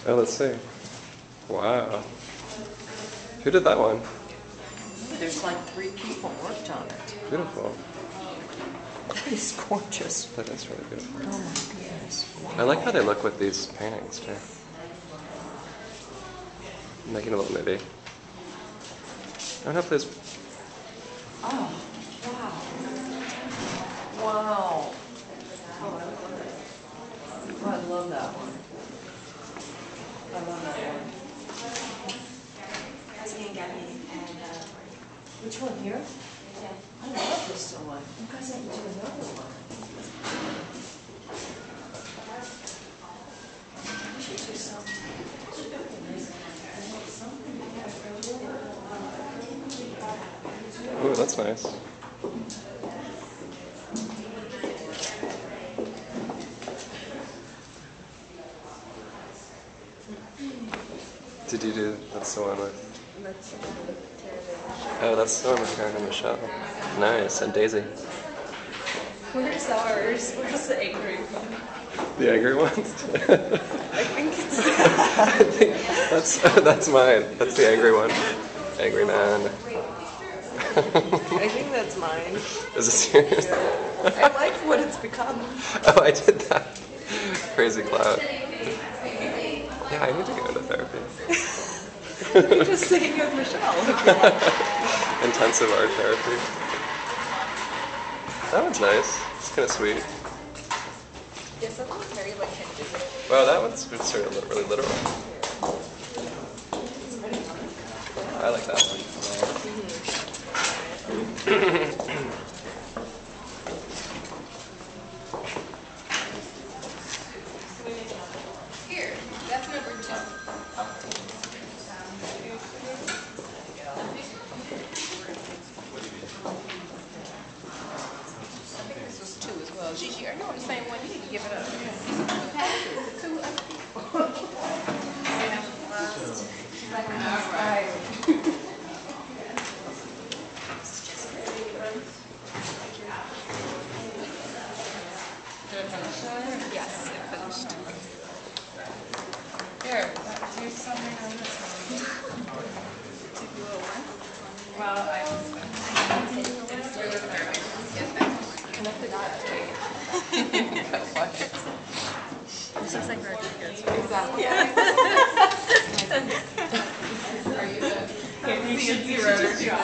Oh, let's see. Wow. Who did that one? There's like 3 people worked on it. Beautiful. That is gorgeous. That is really beautiful. Oh my goodness. Wow. I like how they look with these paintings too. I'm making a little movie. I don't know if there's. Oh, wow. Wow. Oh, I love that one. I love that one. Which one here? Yeah. I love this one. You guys have to do another one. We should do something. Ooh, that's nice. Did you do? That's the one with. Oh, that's the one with Karen and Michelle. Nice, and Daisy. Where's ours? Where's the angry one? The angry ones? I think it's. I think that's mine. That's the angry one. Angry man. I think that's mine. Is it serious? I like what it's become. Oh, I did that. Crazy cloud. Yeah, I need to go into therapy. You're just sitting with Michelle. Intensive art therapy. That one's nice. It's kind of sweet. Yeah, something's very like hinted. Wow, that one's sort of really literal. I like that one. Here, that's number 2. I think this was 2 as well. Gigi, are you on the same one? You need to give it up. Okay. 2 other people. She's like, I'm inspired. Yes, it finished. Here, here's something on this one. Take a little one. Well, and I forgot to take it. This looks like Rodriguez. Exactly. Yeah. Are you the? You should zero.